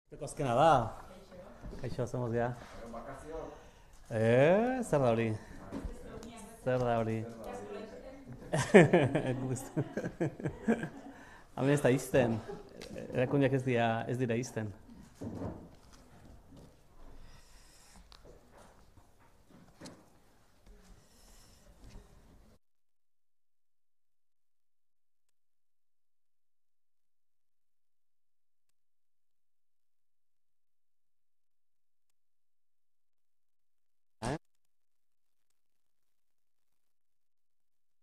Azkena da. Kaixo, hacemos ya. Zer da hori? Zer da hori? Gustu. Hemen ez da izten. Erakundeak ez dira izten.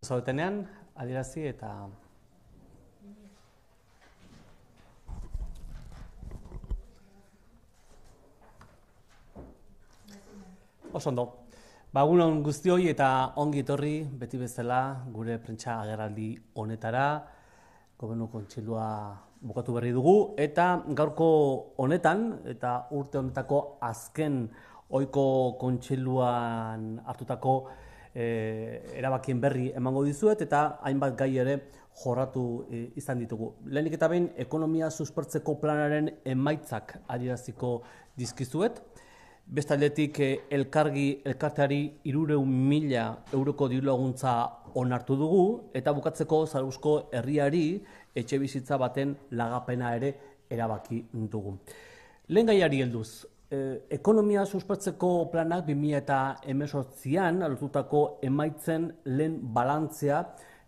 Zaudetenean, adierazi eta... Oso ondo. Egun guztioi eta ongi etorri beti bezala gure prentsa agerraldi honetara. Gobernu kontseilua bukatu berri dugu eta gaurko honetan eta urte honetako azken ohiko kontseiluan hartutako erabakien berri emango dizuet eta hainbat gai ere jorratu izan ditugu. Lehenik eta behin ekonomia suspertzeko planaren emaitzak adieraziko dizkizuet. Bestaldetik elkarteari 300.000 euroko dirulaguntza onartu dugu eta bukatzeko Zarauzko herriari etxebizitza baten lagapena ere erabaki dugu. Lehen gaiari helduz. Ekonomia suspertzeko planak 2018an lortutako emaitzen lehen balantzea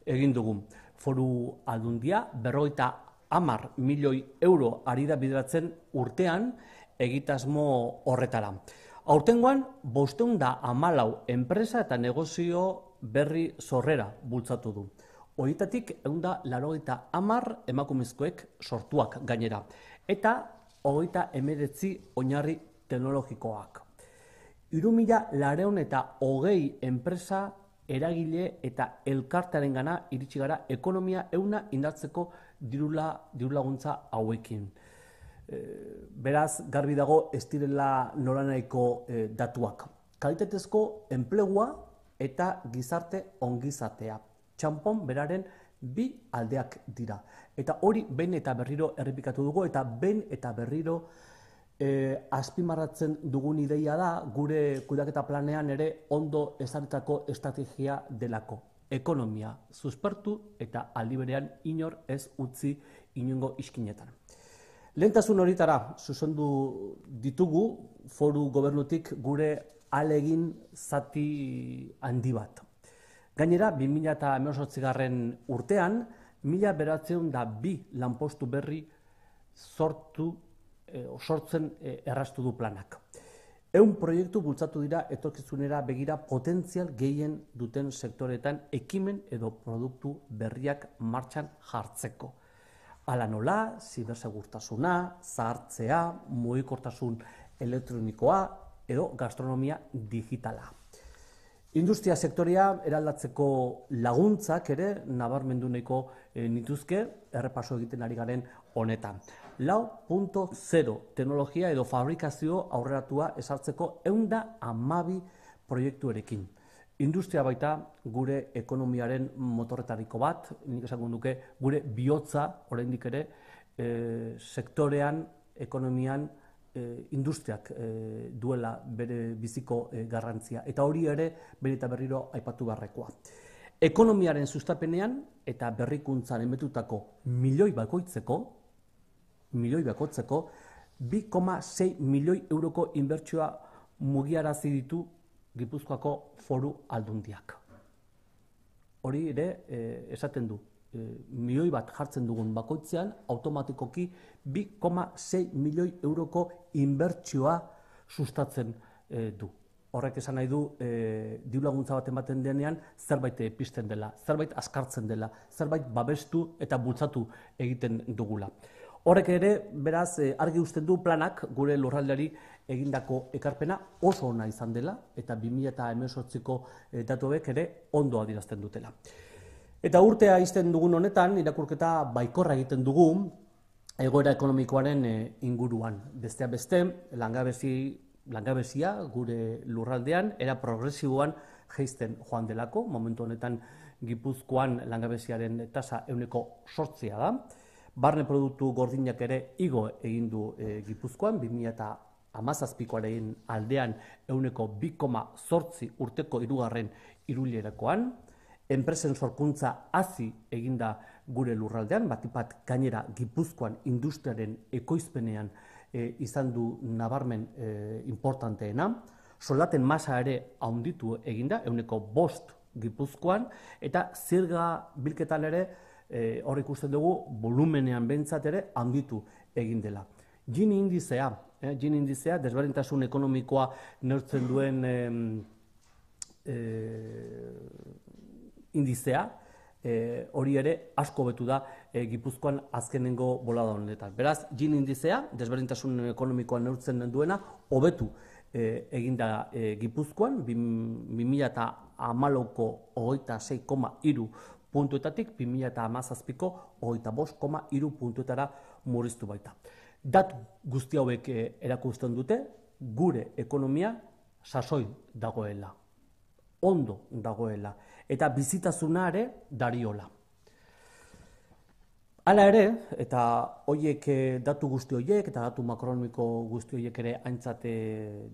egin dugu. Foru Aldundia 50 milioi euro ari da bideratzen urtean egitasmo horretara. Aurtengoan 514 enpresa eta negozio berri sorrera bultzatu du. Horietatik 180 emakumezkoek sortuak gainera. Eta 39 oinarri teknologikoak. 3.220 enpresa, eragile eta elkartearengana iritsi gara ekonomia ehuna indartzeko dirulaguntza hauekin. Beraz, garbi dago ez direla nolanahiko datuak. Kalitatezko enplegua eta gizarte ongizatea. Txanpon beraren bi aldeak dira. Eta hori behin eta berriro errepikatu dugu eta behin eta berriro azpimarratzen dugun ideia da gure kudeaketa planean ere ondo ezarritako estrategia delako. Ekonomia suspertu eta aldi berean inor ez utzi inongo iskinetan. Lehentasun horitara zuzendu ditugu foru gobernutik gure ahalegin zati handi bat. Gainera, 2018 urtean, 1902 lanpostu berri sortzen erraztu du planak. 100 proiektu bultzatu dira etorkizunera begira potentzial gehien duten sektoretan ekimen edo produktu berriak martxan jartzeko. Hala nola, zibersegurtasuna, zahartzea, mugikortasun elektronikoa edo gastronomia digitala. Industria sektorea eraldatzeko laguntzak ere nabarmendu nahiko nituzke errepaso egiten ari garen honetan. 4.0 teknologia edo fabrikazio aurreratua ezartzeko 112 proiektuerekin. Industria baita gure ekonomiaren motorretariko bat, nik esango nuke gure bihotza oraindik ere sektorean, ekonomian, industriak duela bere biziko garrantzia. Eta hori ere bere eta berriro aipatu beharrekoa. Ekonomiaren sustapenean eta berrikuntzan emetutako milioi bakoitzeko 2,6 milioi euroko inbertsioa mugiarazi ditu Gipuzkoako Foru Aldundiak. Hori ere esaten du, milioi bat jartzen dugun bakoitzean, automatikoki 2,6 milioi euroko inbertsioa sustatzen du. Horrek esan nahi du, dirulaguntza bat ematen denean, zerbait pizten dela, zerbait azkartzen dela, zerbait babestu eta bultzatu egiten dugula. Horrek ere, beraz, argi uzten du planak gure lurraldeari egindako ekarpena oso ona izan dela eta 2018ko datuek ere ondo adierazten dutela. Eta urtea izten dugun honetan, irakurketa baikorra egiten dugu egoera ekonomikoaren inguruan. Besteak beste, langabezia gure lurraldean era progresiboan jaisten joan delako, momentu honetan Gipuzkoan langabeziaren tasa 8% da. Barne produktu gordinak ere igo egin du Gipuzkoan, 2017koaren aldean 2,8 urteko hirugarren hiruilerakoan. Enpresen sorkuntza hazi eginda gure lurraldean, batipat gainera Gipuzkoan industriaren ekoizpenean izan du nabarmen importanteena. Soldaten masa ere handitu eginda, 5% Gipuzkoan, eta zerga bilketan ere hor ikusten dugu volumenean behintzat ere handitu egin dela. Gini indizea, desberdintasun ekonomikoa neurtzen duen indizea, hori ere asko hobetu da Gipuzkoan azkenengo bolada honetan. Beraz, Gini indizea, desberdintasun ekonomikoa neurtzen duena, hobetu eginda Gipuzkoan, 2014ko 26,3 puntuetatik 2017ko 25,3 puntuetara murriztu baita. Datu guzti hauek erakusten dute gure ekonomia sasoi dagoela, ondo dagoela, eta bizitasuna ere dariola. Hala ere, eta horiek datu guzti horiek, eta datu makronomiko guzti horiek ere aintzat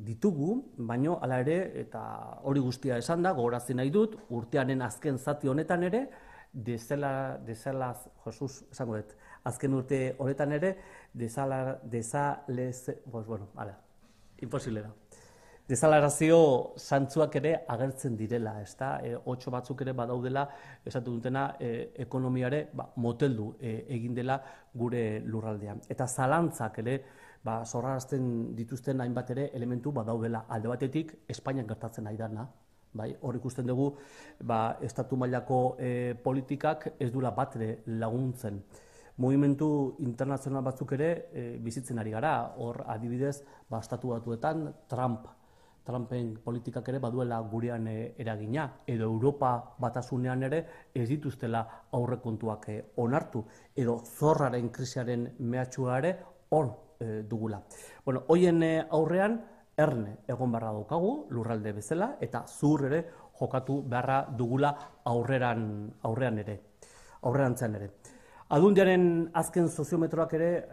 ditugu, baino hala ere, eta hori guztia esan da, gogorazi nahi dut, urtearen azken zati honetan ere, azken urte honetan ere, desalarazio zantzuak ere agertzen direla, ezta? 8 batzuk ere badaudela, esatu dutena, ekonomiare moteldu egin dela gure lurraldean. Eta zalantzak ere, zorrarazten dituzten hainbat ere elementu badaudela. Alde batetik, Espainian gertatzen ari dana. Hor ikusten dugu, estatu mailako politikak ez duela bat ere laguntzen. Mugimendu internazional batzuk ere bizitzen ari gara. Hor adibidez, estatu batuetan Trumpen politikak ere baduela gurean eragina, edo Europa batasunean ere ez dituztela aurrekontuak onartu, edo zorraren krisiaren mehatxua ere hor dugula. Hoien aurrean erne egon beharra daukagu, lurralde bezala, eta zuhur ere jokatu beharra dugula aurrean ere. Aldundiaren azken soziometroak ere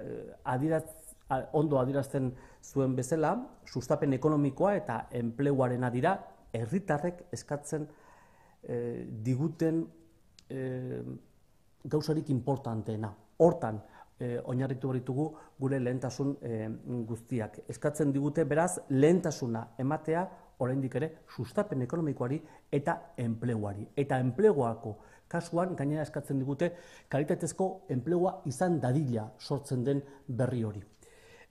ondo adierazten zuen bezala, sustapen ekonomikoa eta enpleguaren dira herritarrek eskatzen diguten gauzarik importanteena. Hortan oinarritu ditugu gure lehentasun guztiak. Eskatzen digute beraz lehentasuna ematea oraindik ere sustapen ekonomikoari eta enpleguari. Eta enpleguako kasuan gainera eskatzen digute kalitatezko enplegua izan dadila sortzen den berri hori.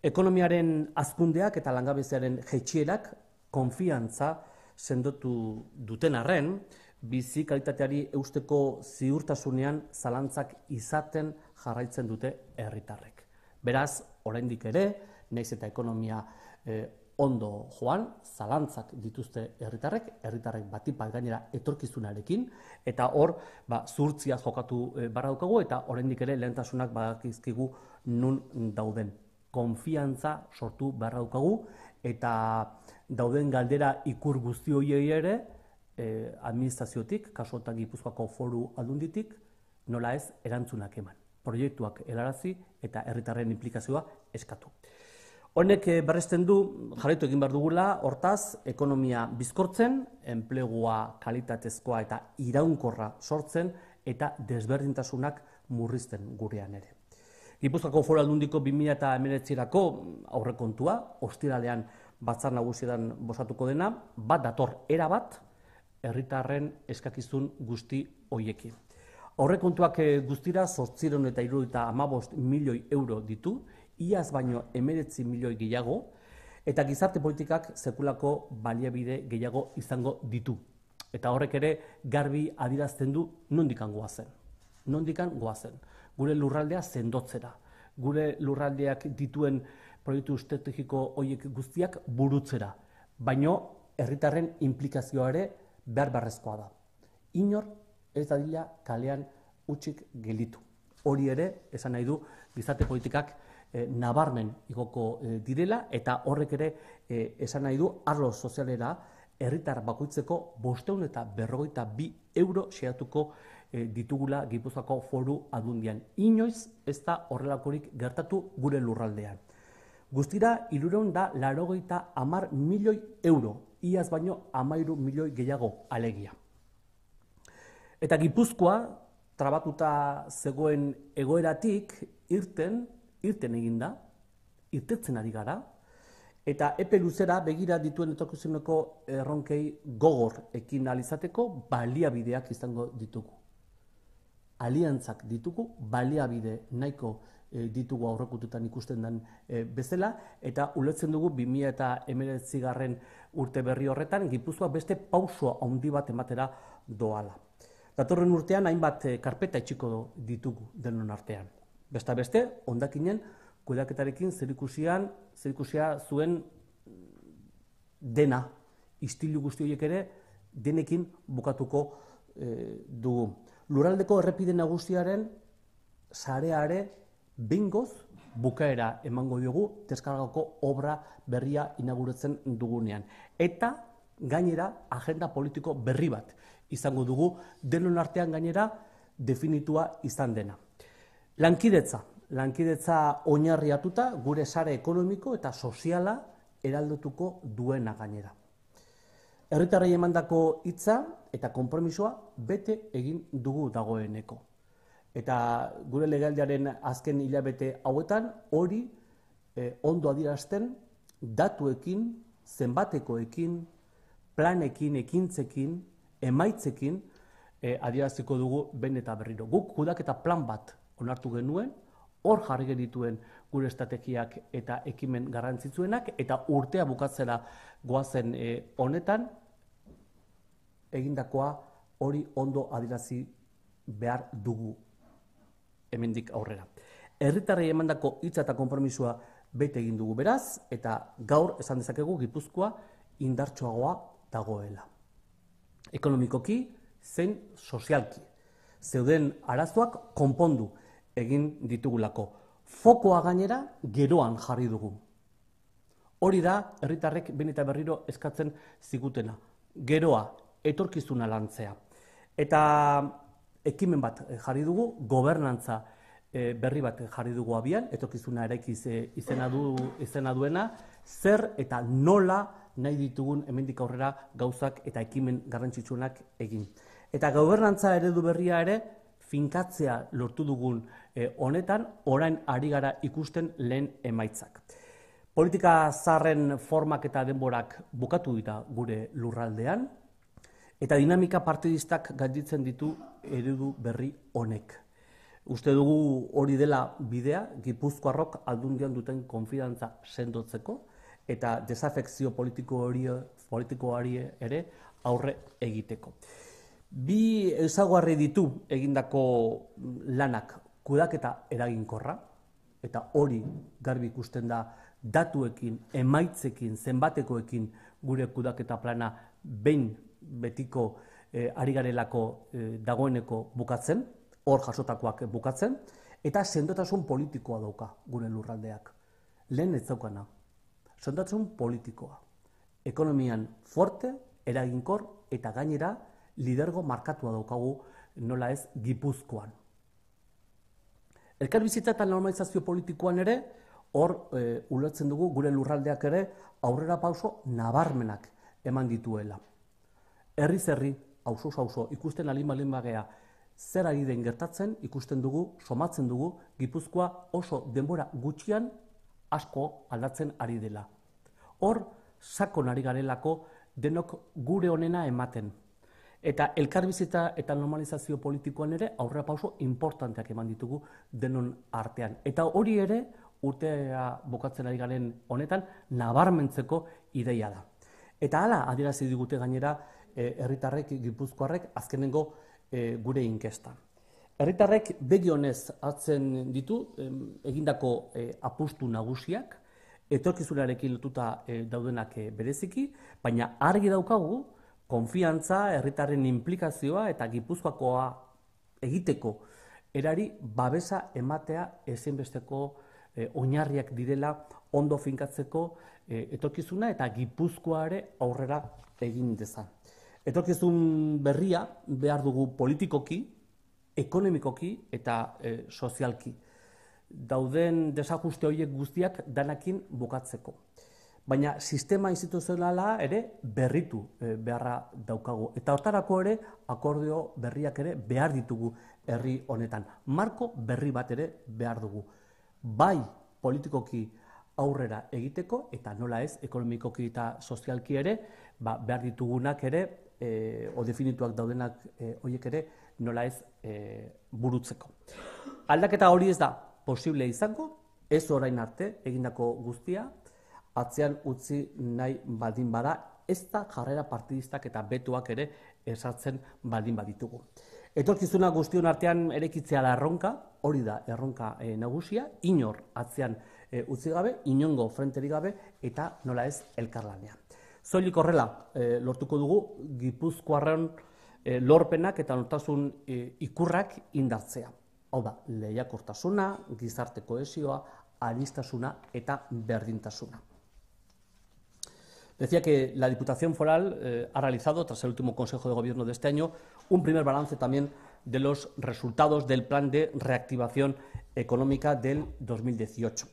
Ekonomiaren hazkundeak eta langabeziaren jaitsierak konfiantza sendotu duten arren, bizi kalitateari eusteko ziurtasunean zalantzak izaten jarraitzen dute herritarrek. Beraz, oraindik ere, nahiz eta ekonomia ondo joan, zalantzak dituzte herritarrek batipat gainera etorkizunarekin, eta hor, zuhurtzia jokatu barra daukagu, eta oraindik ere lehentasunak badakizkigu nun dauden. Konfiantza sortu beharra daukagu, eta dauden galdera ikur guzti horiei ere, administraziotik, kasuotan Gipuzkoako Foru Aldunditik, nola ez erantzunak eman. Proiektuak helarazi eta herritarren inplikazioa eskatu. Honek berresten du, jarraitu egin behar dugula, hortaz, ekonomia bizkortzen, enplegua kalitatezkoa eta iraunkorra sortzen, eta desberdintasunak murrizten gurean ere. Gipuzkoako Foru Aldundiko 2019rako aurrekontua, ostiralean batzar nagusietan bozkatuko dena, bat dator erabat herritarren eskakizun guzti horiekin. Aurrekontuak guztira 875 milioi euro ditu, iaz baino 19 milioi gehiago, eta gizarte politikak sekulako baliabide gehiago izango ditu. Eta horrek ere garbi adierazten du nondikan goazen. Gure lurraldea sendotzera, gure lurraldeak dituen proiektu estrategiko horiek guztiak burutzera, baino herritarren inplikazioa ere beharrezkoa da. Inor ez dadila kalean hutsik gelditu. Hori ere, esan nahi du, gizarte politikak nabarmen igoko direla, eta horrek ere esan nahi du arlo sozialera herritar bakoitzeko 552 euro xeatuko ditugula Gipuzkoako Foru Aldundian. Inoiz ez da horrelakorik gertatu gure lurraldean. Guztira 380 milioi euro, iaz baino 13 milioi gehiago alegia. Eta Gipuzkoa, trabatuta zegoen egoeratik, irten eginda, irtetzen ari gara, eta epe luzera begira dituen etorkizuneko erronkei gogor ekin ahal izateko baliabideak izango ditugu. Aliantzak ditugu, baliabide nahiko ditugu aurrekontuetan ikusten den bezala, eta ulertzen dugu 2019 urte berri horretan Gipuzkoa beste pauso handi bat ematera doala. Datorren urtean hainbat karpeta itxiko ditugu denon artean. Besta beste, hondakinen kudeaketarekin zerikusia zuen dena, istilu guzti horiek ere denekin bukatuko dugu. Lurraldeko errepide nagusiaren sareare behingoz bukaera emango diogu deskargako obra berria inauguratzen dugunean. Eta gainera agenda politiko berri bat izango dugu, denon artean gainera definitua izan dena. Lankidetza oinarriatuta gure sare ekonomiko eta soziala eraldotuko duena gainera. Herritarrei emandako hitza eta konpromisoa bete egin dugu dagoeneko. Eta gure legealdiaren azken hilabete hauetan hori ondo adierazten datuekin, zenbatekoekin, planekin, ekintzekin, emaitzekin adieraziko dugu behin eta berriro. Guk kudeaketa plan bat onartu genuen, hor jarri genituen gure estrategiak eta ekimen garrantzitsuenak, eta urtea bukatzera goazen honetan, egindakoa hori ondo adierazi behar dugu hemendik aurrera. Herritarrei emandako hitza eta konpromisoa bete egin dugu beraz, eta gaur esan dezakegu Gipuzkoa indartsuagoa dagoela. Ekonomikoki zein sozialki. Zeuden arazoak konpondu egin ditugulako. Fokoa gainera geroan jarri dugu. Hori da herritarrek behin eta berriro eskatzen zigutena. Geroa, etorkizuna lantzea. Eta ekimen bat jarri dugu, gobernantza berri bat jarri dugu abian, etorkizuna eraikiz izena duena, zer eta nola nahi ditugun hemendik aurrera gauzak eta ekimen garrantzitsuenak egin. Eta gobernantza eredu berria ere finkatzea lortu dugun honetan, orain ari gara ikusten lehen emaitzak. Politika zaharren formak eta denborak bukatu dira gure lurraldean, eta dinamika partidistak gainditzen ditu eredu berri honek. Uste dugu hori dela bidea, Gipuzkoarrok Aldundian duten konfidantza sendotzeko, eta desafekzio politikoari ere aurre egiteko. Bi ezaugarri ditu egindako lanak, kudeaketa eraginkorra, eta hori garbi ikusten da datuekin, emaitzekin, zenbatekoekin gure kudeaketa plana behin betiko ari garelako dagoeneko bukatzen, hor jasotakoak bukatzen, eta sendotasun politikoa dauka gure lurraldeak. Lehen ez daukana. Sendotasun politikoa. Ekonomian forte, eraginkor eta gainera lidergo markatua daukagu nola ez Gipuzkoan. Elkarbizitza eta normalizazio politikoan ere, hor ulertzen dugu gure lurraldeak ere aurrera pauso nabarmenak eman dituela. Herriz herri, auzo ikusten alin bagea zer ari den gertatzen, ikusten dugu, somatzen dugu, Gipuzkoa oso denbora gutxian asko aldatzen ari dela. Hor, sakon ari garelako denok gure onena ematen. Eta elkarbizitza eta normalizazio politikoan ere aurrera pauso importanteak eman ditugu denon artean. Eta hori ere urtea bukatzen ari garen honetan nabarmentzeko ideia da. Eta hala adierazi digute gainera herritarrek, Gipuzkoarrek azkenengo gure inkesta. Herritarrek begi honez hartzen ditu egindako apustu nagusiak, etorkizunarekin lotuta daudenak bereziki, baina argi daukagu konfiantza, herritarren inplikazioa eta Gipuzkoakoa egiteko erari babesa ematea ezinbesteko oinarriak direla ondo finkatzeko etorkizuna eta Gipuzkoare aurrera egin dezan. Etorkizun berria behar dugu politikoki, ekonomikoki eta sozialki. Dauden desajuste horiek guztiak danakin bukatzeko. Baina sistema instituzionala ere berritu beharra daukagu. Eta hortarako ere akordio berriak ere behar ditugu herri honetan. Marko berri bat ere behar dugu. Bai politikoki aurrera egiteko eta nola ez ekonomikoki eta sozialki ere behar ditugunak ere o definituak daudenak horiek ere nola ez burutzeko. Aldaketa hori ez da posible izango, ez orain arte egindako guztia, atzean utzi nahi baldin bada, ez da jarrera partidistak eta betoak ere esartzen baldin baditugu. Etorkizuna guztion artean erekitzea da erronka, hori da erronka nagusia, inor atzean utzi gabe, inongo frenterik gabe eta nola ez elkarlanean. Soilik horrela lortuko dugu Gipuzkoarren lorpenak eta nortasun ikurrak indartzea. Hau da, lehiakortasuna, gizarte kohesioa, aniztasuna eta berdintasuna. Decía que la Diputación Foral ha realizado, tras el último Consejo de Gobierno de este año, un primer balance también de los resultados del Plan de Reactivación Económica del 2018.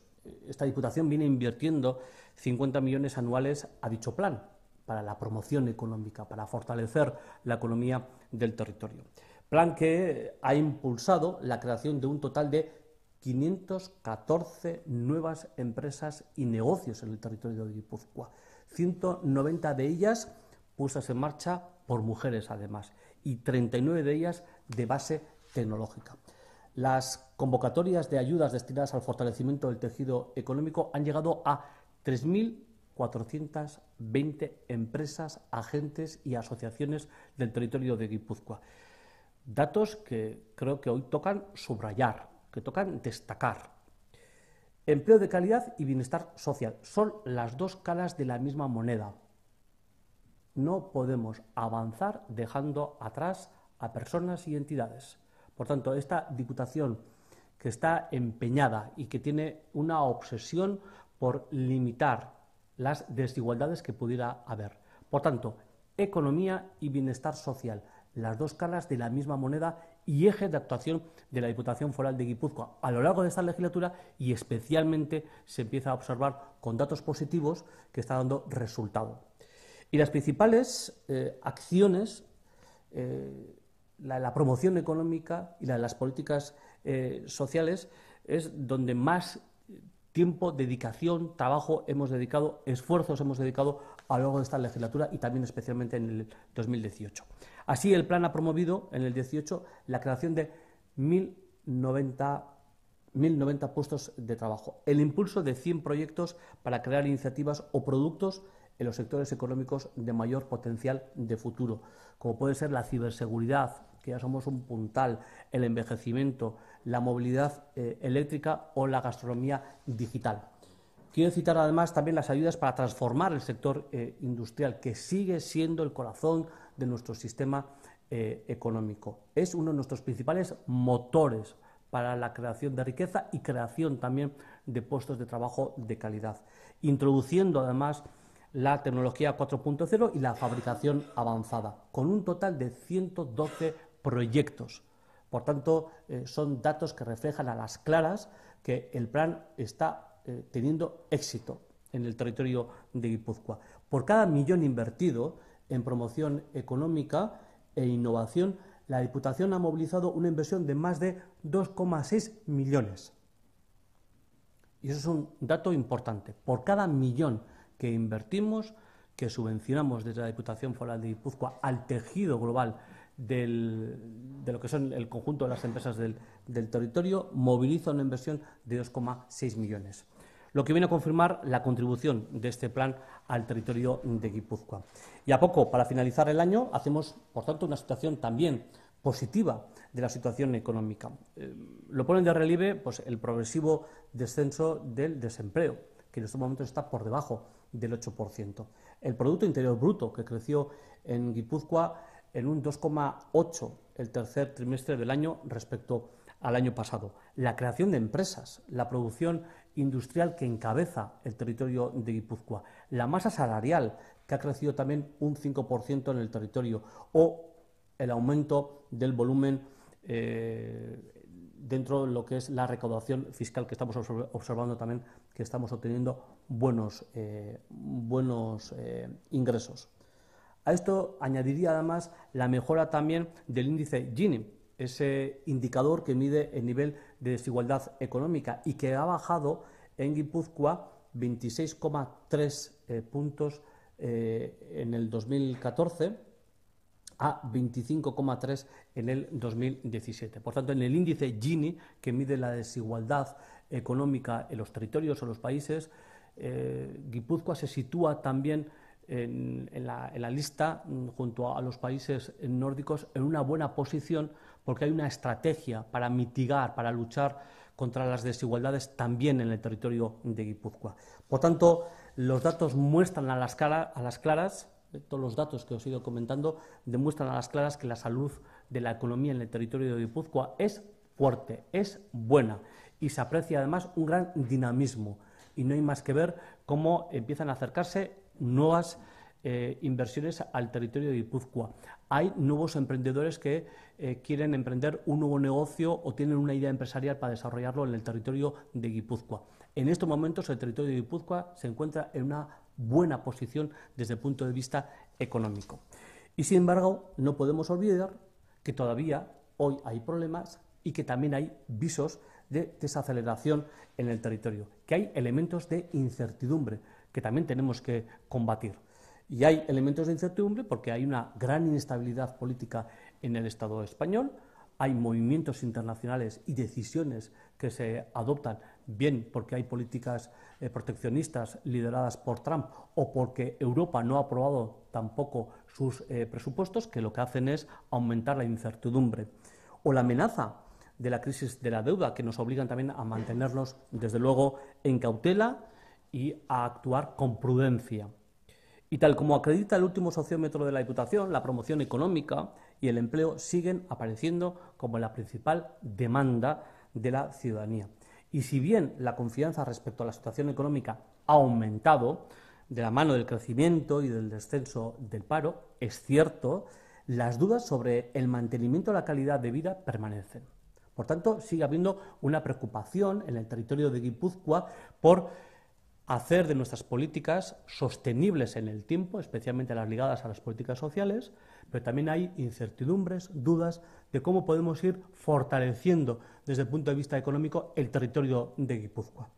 Esta Diputación viene invirtiendo 50 millones anuales a dicho plan para la promoción económica, para fortalecer la economía del territorio. Plan que ha impulsado la creación de un total de 514 nuevas empresas y negocios en el territorio de Guipúzcoa. 190 de ellas puestas en marcha por mujeres además y 39 de ellas de base tecnológica. Las convocatorias de ayudas destinadas al fortalecimiento del tejido económico han llegado a 3.420 empresas, agentes y asociaciones del territorio de Guipúzcoa. Datos que creo que hoy tocan subrayar, que tocan destacar. Empleo de calidad y bienestar social son las dos caras de la misma moneda. No podemos avanzar dejando atrás a personas y entidades. Por tanto, esta Diputación que está empeñada y que tiene una obsesión por limitar las desigualdades que pudiera haber. Por tanto, economía y bienestar social, las dos caras de la misma moneda y eje de actuación de la Diputación Foral de Guipúzcoa a lo largo de esta legislatura, y especialmente se empieza a observar con datos positivos que está dando resultado. Y las principales acciones, la promoción económica y las políticas sociales, es donde más tiempo, dedicación, trabajo hemos dedicado, esfuerzos hemos dedicado a lo largo de esta legislatura y también especialmente en el 2018. Así, el plan ha promovido en el 18 la creación de 1.090 puestos de trabajo, el impulso de 100 proyectos para crear iniciativas o productos en los sectores económicos de mayor potencial de futuro, como puede ser la ciberseguridad, que ya somos un puntal, el envejecimiento, la movilidad eléctrica o la gastronomía digital. Quiero citar además también las ayudas para transformar el sector industrial, que sigue siendo el corazón de nuestro sistema económico. Es uno de nuestros principales motores para la creación de riqueza y creación también de puestos de trabajo de calidad, introduciendo además la tecnología 4.0 y la fabricación avanzada, con un total de 112 proyectos. Por tanto, son datos que reflejan a las claras que el plan está teniendo éxito en el territorio de Guipúzcoa. Por cada millón invertido en promoción económica e innovación, la Diputación ha movilizado una inversión de más de 2,6 millones. Y eso es un dato importante. Por cada millón que invertimos, que subvencionamos desde la Diputación Foral de Guipúzcoa al tejido global de lo que son el conjunto de las empresas del territorio, moviliza una inversión de 2,6 millones. Lo que viene a confirmar la contribución de este plan al territorio de Guipúzcoa. Y a poco, para finalizar el año, hacemos, por tanto, una situación también positiva de la situación económica. Lo ponen de relieve pues, el progresivo descenso del desempleo, que en estos momentos está por debajo del 8%. El Producto Interior Bruto, que creció en Guipúzcoa en un 2,8% el tercer trimestre del año respecto al año pasado. La creación de empresas, la producción industrial que encabeza el territorio de Guipúzcoa, la masa salarial, que ha crecido también un 5% en el territorio, o el aumento del volumen dentro de lo que es la recaudación fiscal, que estamos observando también que estamos obteniendo buenos ingresos. A esto añadiría además la mejora también del índice Gini, ese indicador que mide el nivel de desigualdad económica y que ha bajado en Guipúzcoa 26,3 puntos en el 2014 a 25,3 en el 2017. Por tanto, en el índice Gini, que mide la desigualdad económica en los territorios o los países, Guipúzcoa se sitúa también en la lista, junto a los países nórdicos, en una buena posición, porque hay una estrategia para mitigar, para luchar contra las desigualdades también en el territorio de Guipúzcoa. Por tanto, los datos muestran a las claras, todos los datos que os he ido comentando demuestran a las claras que la salud de la economía en el territorio de Guipúzcoa es fuerte, es buena y se aprecia además un gran dinamismo, y no hay más que ver cómo empiezan a acercarse nuevas inversiones al territorio de Guipúzcoa. Hay nuevos emprendedores que quieren emprender un nuevo negocio o tienen una idea empresarial para desarrollarlo en el territorio de Guipúzcoa. En estos momentos el territorio de Guipúzcoa se encuentra en una buena posición desde el punto de vista económico. Y sin embargo, no podemos olvidar que todavía hoy hay problemas y que también hay visos de desaceleración en el territorio, que hay elementos de incertidumbre que también tenemos que combatir. Y hay elementos de incertidumbre porque hay una gran inestabilidad política en el Estado español, hay movimientos internacionales y decisiones que se adoptan, bien porque hay políticas proteccionistas lideradas por Trump o porque Europa no ha aprobado tampoco sus presupuestos, que lo que hacen es aumentar la incertidumbre. O la amenaza de la crisis de la deuda, que nos obligan también a mantenernos, desde luego, en cautela y a actuar con prudencia. Y tal como acredita el último sociómetro de la Diputación, la promoción económica y el empleo siguen apareciendo como la principal demanda de la ciudadanía. Y si bien la confianza respecto a la situación económica ha aumentado de la mano del crecimiento y del descenso del paro, es cierto, las dudas sobre el mantenimiento de la calidad de vida permanecen. Por tanto, sigue habiendo una preocupación en el territorio de Guipúzcoa por hacer de nuestras políticas sostenibles en el tiempo, especialmente las ligadas a las políticas sociales, pero también hay incertidumbres, dudas de cómo podemos ir fortaleciendo desde el punto de vista económico el territorio de Guipúzcoa.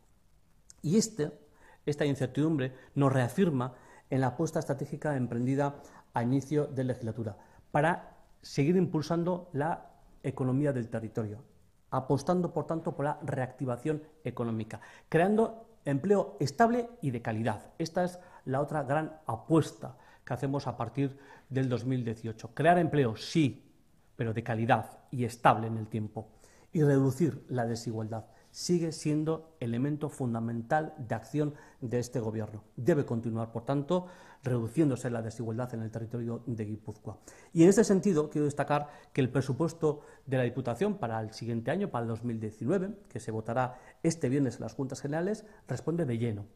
Y esta incertidumbre nos reafirma en la apuesta estratégica emprendida a inicio de legislatura para seguir impulsando la economía del territorio, apostando, por tanto, por la reactivación económica, creando empleo estable y de calidad. Esta es la otra gran apuesta que hacemos a partir del 2018. Crear empleo, sí, pero de calidad y estable en el tiempo. Y reducir la desigualdad sigue siendo elemento fundamental de acción de este gobierno. Debe continuar, por tanto, reduciéndose la desigualdad en el territorio de Guipúzcoa. Y en este sentido, quiero destacar que el presupuesto de la Diputación para el siguiente año, para el 2019, que se votará este viernes en las Juntas Generales, responde de lleno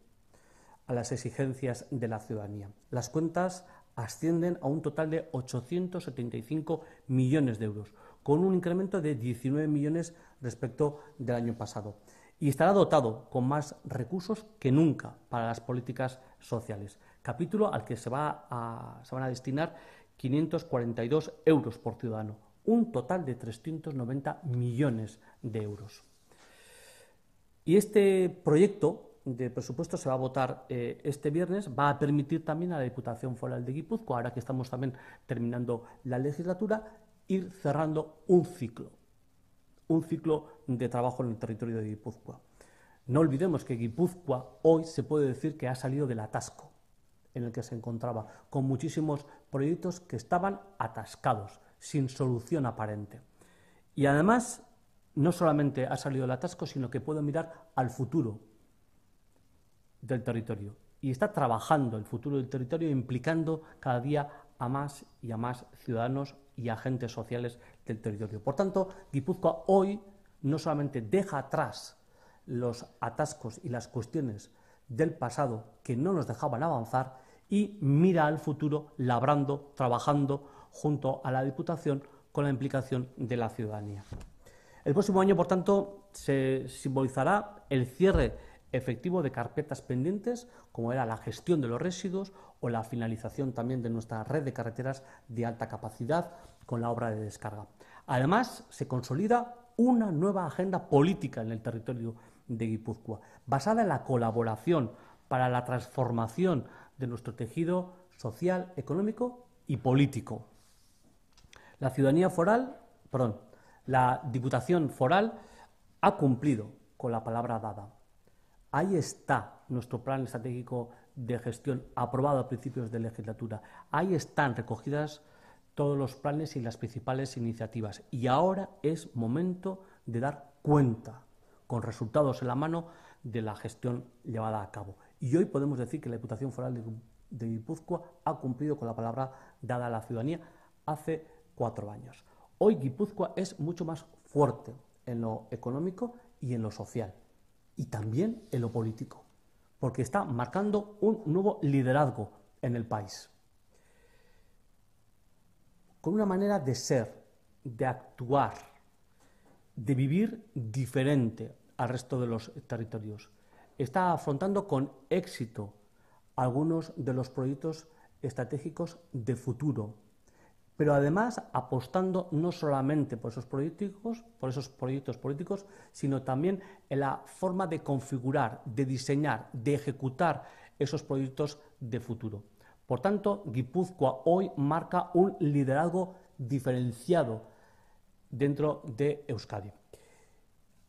a las exigencias de la ciudadanía. Las cuentas ascienden a un total de 875 millones de euros, con un incremento de 19 millones respecto del año pasado. Y estará dotado con más recursos que nunca para las políticas sociales, capítulo al que se van a destinar 542 euros por ciudadano, un total de 390 millones de euros. Y este proyecto de presupuesto se va a votar este viernes, va a permitir también a la Diputación Foral de Guipúzcoa, ahora que estamos también terminando la legislatura, ir cerrando un ciclo de trabajo en el territorio de Guipúzcoa. No olvidemos que Guipúzcoa hoy se puede decir que ha salido del atasco en el que se encontraba, con muchísimos proyectos que estaban atascados, sin solución aparente. Y además, no solamente ha salido del atasco, sino que puede mirar al futuro del territorio. Y está trabajando el futuro del territorio, implicando cada día a más y a más ciudadanos y agentes sociales del territorio. Por tanto, Guipúzcoa hoy no solamente deja atrás los atascos y las cuestiones del pasado que no nos dejaban avanzar y mira al futuro labrando, trabajando junto a la Diputación con la implicación de la ciudadanía. El próximo año, por tanto, se simbolizará el cierre efectivo de carpetas pendientes, como era la gestión de los residuos o la finalización también de nuestra red de carreteras de alta capacidad con la obra de descarga. Además, se consolida una nueva agenda política en el territorio de Guipúzcoa, basada en la colaboración para la transformación de nuestro tejido social, económico y político. La Diputación Foral ha cumplido con la palabra dada. Ahí está nuestro plan estratégico de gestión aprobado a principios de legislatura. Ahí están recogidas todos los planes y las principales iniciativas. Y ahora es momento de dar cuenta, con resultados en la mano, de la gestión llevada a cabo. Y hoy podemos decir que la Diputación Foral de Guipúzcoa ha cumplido con la palabra dada a la ciudadanía hace 4 años. Hoy Guipúzcoa es mucho más fuerte en lo económico y en lo social, y también en lo político, porque está marcando un nuevo liderazgo en el país, con una manera de ser, de actuar, de vivir diferente al resto de los territorios. Está afrontando con éxito algunos de los proyectos estratégicos de futuro, pero además apostando no solamente por esos proyectos políticos, sino también en la forma de configurar, de diseñar, de ejecutar esos proyectos de futuro. Por tanto, Guipúzcoa hoy marca un liderazgo diferenciado dentro de Euskadi.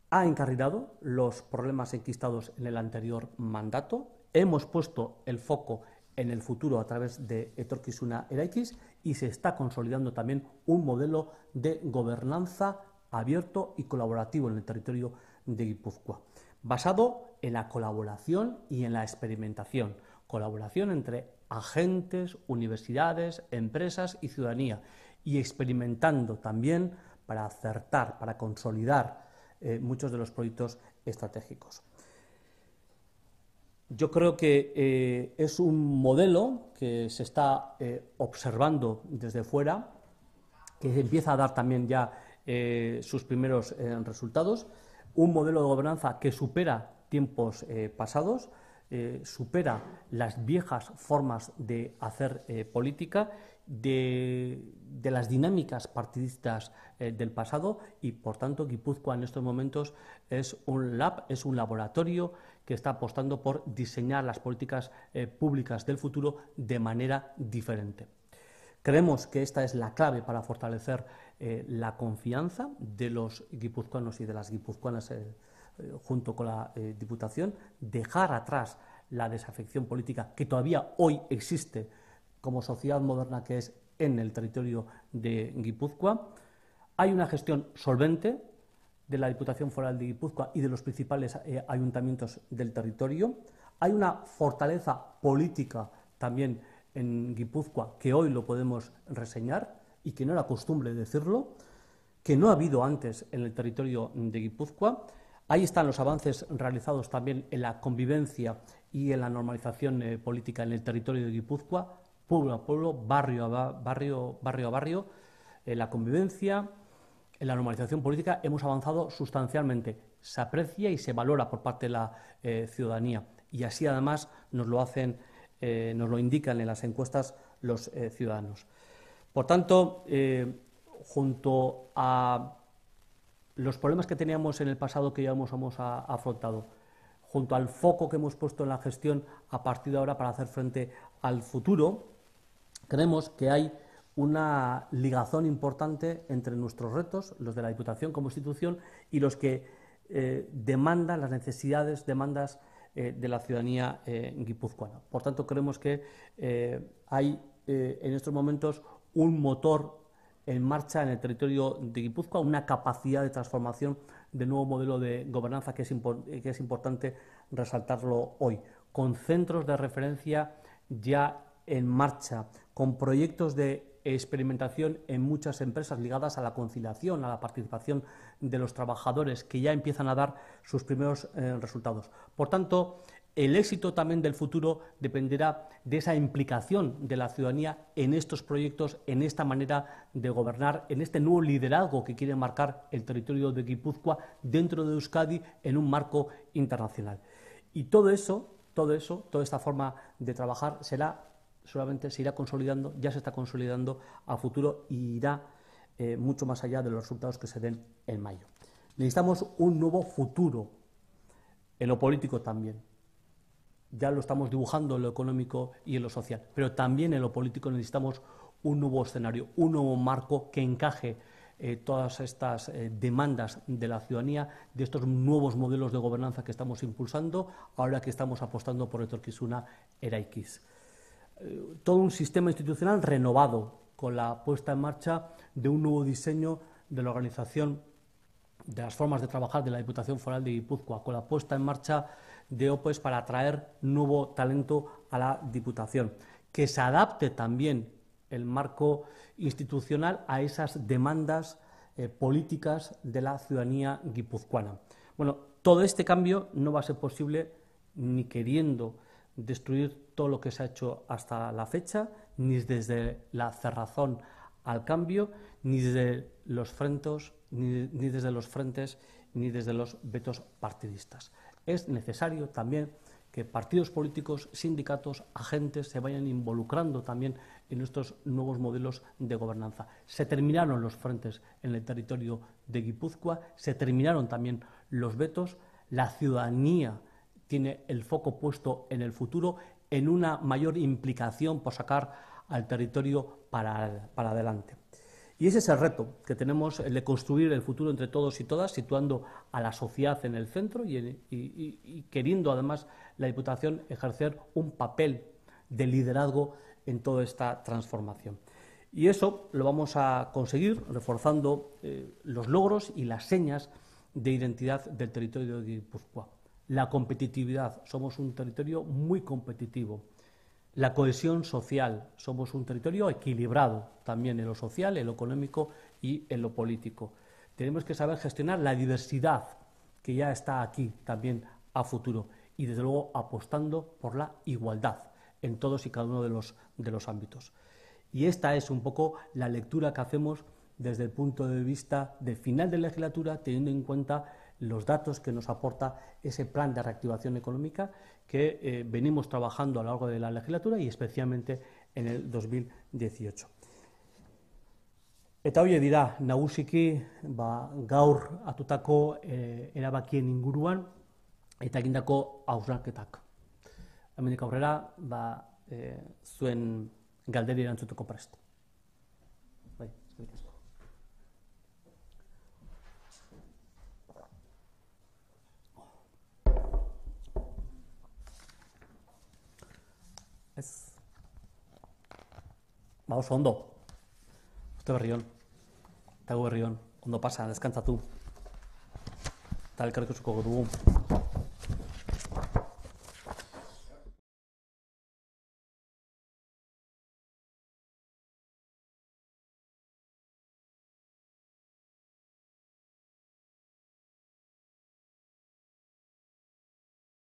Ha encarrilado los problemas enquistados en el anterior mandato, hemos puesto el foco en el futuro a través de Etorkizuna Eraikiz y se está consolidando también un modelo de gobernanza abierto y colaborativo en el territorio de Guipúzcoa, basado en la colaboración y en la experimentación, colaboración entre agentes, universidades, empresas y ciudadanía, y experimentando también para acertar, para consolidar muchos de los proyectos estratégicos. Yo creo que es un modelo que se está observando desde fuera, que empieza a dar también ya sus primeros resultados, un modelo de gobernanza que supera tiempos pasados, supera las viejas formas de hacer política, de las dinámicas partidistas del pasado, y por tanto Guipúzcoa en estos momentos es un laboratorio que está apostando por diseñar las políticas públicas del futuro de manera diferente. Creemos que esta es la clave para fortalecer la confianza de los guipuzcoanos y de las guipuzcoanas junto con la Diputación, dejar atrás la desafección política que todavía hoy existe como sociedad moderna que es en el territorio de Guipúzcoa. Hay una gestión solvente de la Diputación Foral de Guipúzcoa y de los principales ayuntamientos del territorio. Hay una fortaleza política también en Guipúzcoa que hoy lo podemos reseñar y que no era costumbre decirlo, que no ha habido antes en el territorio de Guipúzcoa. Ahí están los avances realizados también en la convivencia y en la normalización política en el territorio de Guipúzcoa, pueblo a pueblo, barrio a barrio, en la convivencia, en la normalización política hemos avanzado sustancialmente. Se aprecia y se valora por parte de la ciudadanía, y así además nos lo indican en las encuestas los ciudadanos. Por tanto, junto a los problemas que teníamos en el pasado que ya hemos afrontado, junto al foco que hemos puesto en la gestión a partir de ahora para hacer frente al futuro, creemos que hay una ligazón importante entre nuestros retos, los de la Diputación como institución, y los que demandan las demandas de la ciudadanía guipuzcoana. Por tanto, creemos que hay en estos momentos un motor en marcha en el territorio de Guipúzcoa, una capacidad de transformación del nuevo modelo de gobernanza que es importante resaltarlo hoy, con centros de referencia ya en marcha, con proyectos de experimentación en muchas empresas ligadas a la conciliación, a la participación de los trabajadores, que ya empiezan a dar sus primeros resultados. Por tanto, El éxito también del futuro dependerá de esa implicación de la ciudadanía en estos proyectos, en esta manera de gobernar, en este nuevo liderazgo que quiere marcar el territorio de Guipúzcoa dentro de Euskadi en un marco internacional. Y toda esta forma de trabajar solamente se irá consolidando, ya se está consolidando a futuro y irá mucho más allá de los resultados que se den en mayo. Necesitamos un nuevo futuro, en lo político también. Ya lo estamos dibujando en lo económico y en lo social, pero también en lo político necesitamos un nuevo escenario, un nuevo marco que encaje todas estas demandas de la ciudadanía, de estos nuevos modelos de gobernanza que estamos impulsando, ahora que estamos apostando por etorkizuna eraikiz. Todo un sistema institucional renovado, con la puesta en marcha de un nuevo diseño de la organización de las formas de trabajar de la Diputación Foral de Guipúzcoa, con la puesta en marcha de OPEs para atraer nuevo talento a la Diputación, que se adapte también el marco institucional a esas demandas políticas de la ciudadanía guipuzcoana. Bueno, todo este cambio no va a ser posible ni queriendo destruir todo lo que se ha hecho hasta la fecha, ni desde la cerrazón al cambio, ni desde los frentes, ni desde los vetos partidistas. Es necesario también que partidos políticos, sindicatos, agentes se vayan involucrando también en estos nuevos modelos de gobernanza. Se terminaron los frentes en el territorio de Guipúzcoa, se terminaron también los vetos, la ciudadanía tiene el foco puesto en el futuro, en una mayor implicación por sacar al territorio para adelante. Y ese es el reto que tenemos, el de construir el futuro entre todos y todas, situando a la sociedad en el centro y queriendo además la Diputación ejercer un papel de liderazgo en toda esta transformación. Y eso lo vamos a conseguir reforzando los logros y las señas de identidad del territorio de Guipúzcoa. La competitividad, somos un territorio muy competitivo. La cohesión social, somos un territorio equilibrado también en lo social, en lo económico y en lo político. Tenemos que saber gestionar la diversidad que ya está aquí también a futuro y desde luego apostando por la igualdad en todos y cada uno de los ámbitos. Y esta es un poco la lectura que hacemos desde el punto de vista de final de legislatura, teniendo en cuenta los datos que nos aporta ese plan de reactivación económica que venimos trabajando a lo largo de la legislatura y especialmente en el 2018. Eta hori dira nagusiki gaur hartutako erabakien inguruan eta egindako hausnarketak. Hemendik aurrera zuen galderi erantzuteko prest. Bai, eskerrik asko. Ez. Oso ondo. Uste berri hon. Eta gu berri hon. Ondo pasa, deskantzatu. Eta elkarrikusuko dugu.